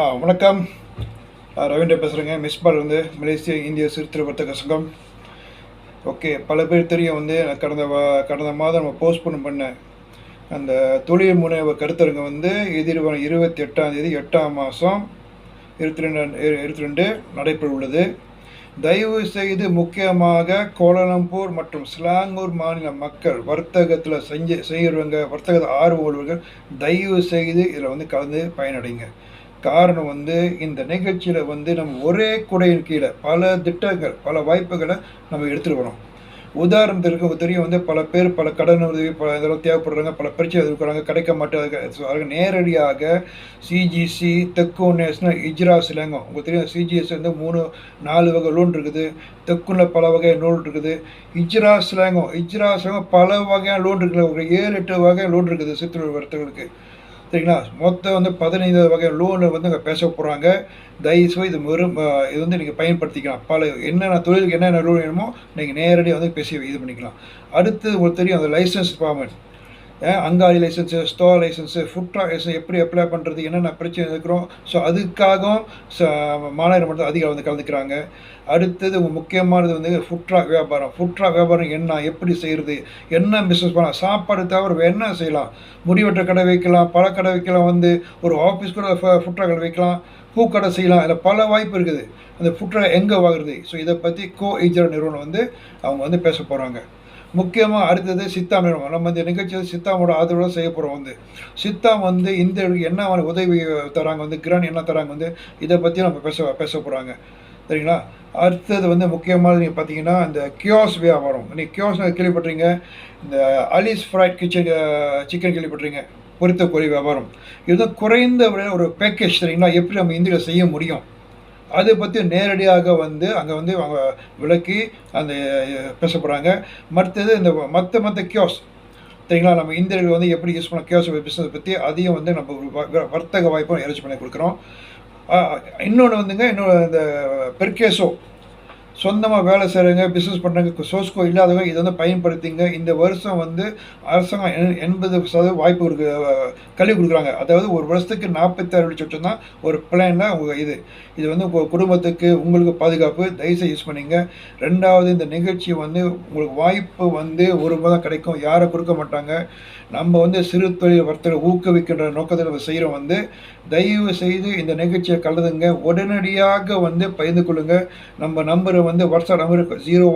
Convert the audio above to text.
வணக்கம். ரவீந்திர பேசுகிறேங்க. மிஸ்பாலேருந்து மலேசிய இந்திய சிறுத்தொழில் வர்த்தக சங்கம். ஓகே, பல பேர் தெரியும் கடந்த மாதம் நம்ம போஸ்ட்போன் பண்ண அந்த தொழில் முனைவர் கருத்தரங்கு எதிர்வரும் 28ஆம் தேதி 8ஆம் மாதம் 22 நடைபெற உள்ளது. தயவு செய்து முக்கியமாக கோலாலம்பூர் மற்றும் ஸ்லாங்கூர் மாநில மக்கள் வர்த்தகத்தில் செய்கிறவங்க, வர்த்தக ஆர்வம் உள்ளவர்கள் தயவு செய்து இதில் கலந்து பயனடைங்க. காரணம் இந்த நிகழ்ச்சியில் நம்ம ஒரே குடையின் கீழே பல திட்டங்கள், பல வாய்ப்புகளை நம்ம எடுத்துகிட்டு வரோம். உதாரணத்திற்கு தெரியும் பல பேர் பல கடன் உதவி இதெல்லாம் தேவைப்படுறாங்க, பல பிரச்சனை எதிர்க்கிறாங்க, கிடைக்க மாட்டாங்க. நேரடியாக சிஜிசி, தெற்கு நேஷனல், இஜ்ரா சிலங்கம், உங்களுக்கு தெரியும் சிஜிஎஸ் 3-4 வகை லோன் இருக்குது, தெக்குல பல வகை லோன் இருக்குது, இஜ்ரா சிலங்கம் பல வகையான லோன் இருக்குது, ஒரு 7-8 வகை லோன் இருக்குது சிறுதொழில் வர்த்தகர்களுக்கு. சரிங்களா? மொத்தம் 15 வகை லோனு அங்கே பேச போகிறாங்க. தயவுசெய்து இது நீங்கள் பயன்படுத்திக்கலாம். என்னென்ன தொழிலுக்கு என்னென்ன லோன் வேணுமோ நீங்கள் நேரடியாக பேசி இது பண்ணிக்கலாம். அடுத்து உங்களுக்கு தெரியும் அந்த லைசன்ஸ் ஃபார்மெட், அங்காடி license, store license, food truck license எப்படி அப்ளை பண்ணுறது, என்னென்ன பிரச்சனை இருக்கிறோம். ஸோ அதுக்காகவும் மாநகர மட்டும் அதிகம் கலந்துக்கிறாங்க. அடுத்தது முக்கியமானது ஃபுட் ட்ராக் வியாபாரம் என்ன, எப்படி செய்கிறது, என்ன பிஸ்னஸ் பண்ணலாம், சாப்பாடு தவிர என்ன செய்யலாம், முடிவெட்ட கடை வைக்கலாம், பழக்கடை வைக்கலாம், ஒரு ஆஃபீஸ் கூட ஃபுட் ட்ராக் வைக்கலாம், பூக்கடை செய்யலாம். இதில் பல வாய்ப்பு இருக்குது. அந்த ஃபுட் ட்ராக் எங்கே வாங்குறது, ஸோ இதை பற்றி இஜ்ரா நிறுவனம் அவங்க பேச போகிறாங்க. முக்கியமாக அடுத்தது சித்தாம் நிறுவனம். நம்ம இந்த நிகழ்ச்சியில் சித்தாமோட ஆதரவோடு செய்ய போகிறோம். சித்தாம் இந்த என்ன உதவி தராங்க, கிராண்ட் என்ன தராங்க, இதை பற்றி நம்ம பேச போகிறாங்க. சரிங்களா? அடுத்தது முக்கியமானது நீங்கள் பார்த்தீங்கன்னா இந்த கியோஸ் வியாபாரம். நீங்கள் கியோஸ் கேள்விப்பட்டீங்க, இந்த அலிஸ் ஃப்ரைட் சிக்கன் கேள்விப்பட்டீங்க, பொரித்த கோழி வியாபாரம். இது குறைந்த விலையில் ஒரு பேக்கேஜ். சரிங்களா? எப்படி நம்ம இந்தியாவில் செய்ய முடியும், அதை பற்றி நேரடியாக அங்கே அவங்க விளக்கி அந்த பேச போகிறாங்க. மற்றது இந்த மற்ற கியோஸ், சரிங்களா, நம்ம இந்தியர்கள் எப்படி யூஸ் பண்ண கியோஸ் பிஸ்னஸ் பற்றி அதையும் நம்ம வர்த்தக வாய்ப்பும் அரேஞ்ச் பண்ணி கொடுக்குறோம். இன்னொன்று இந்த பெர்கேசோ, சொந்தமாக வேலை செய்கிறவங்க, பிஸ்னஸ் பண்ணுறவங்க, சோஸ்கோ இல்லாதவங்க இதை பயன்படுத்திங்க. இந்த வருஷம் அரசாங்கம் 80% வாய்ப்பு கல்வி கொடுக்குறாங்க. அதாவது ஒரு வருஷத்துக்கு 46 லட்சம் தான் ஒரு பிளானில் அவங்க இது உங்கள் குடும்பத்துக்கு, உங்களுக்கு பாதுகாப்பு. தயவுசெய்து யூஸ் பண்ணிங்க. ரெண்டாவது, இந்த நிகழ்ச்சி உங்களுக்கு வாய்ப்பு ஒரு முறை தான் கிடைக்கும், யாரும் கொடுக்க மாட்டாங்க. நம்ம சிறு தொழில் வர்த்தக ஊக்குவிக்கின்ற நோக்கத்தில் நம்ம செய்கிறோம். தயவு செய்து இந்த நிகழ்ச்சியை கலந்துங்க. உடனடியாக பகிர்ந்து கொள்ளுங்கள். நம்ம நம்பரை வாட்ஸ்அப் நம்பருக்கு 0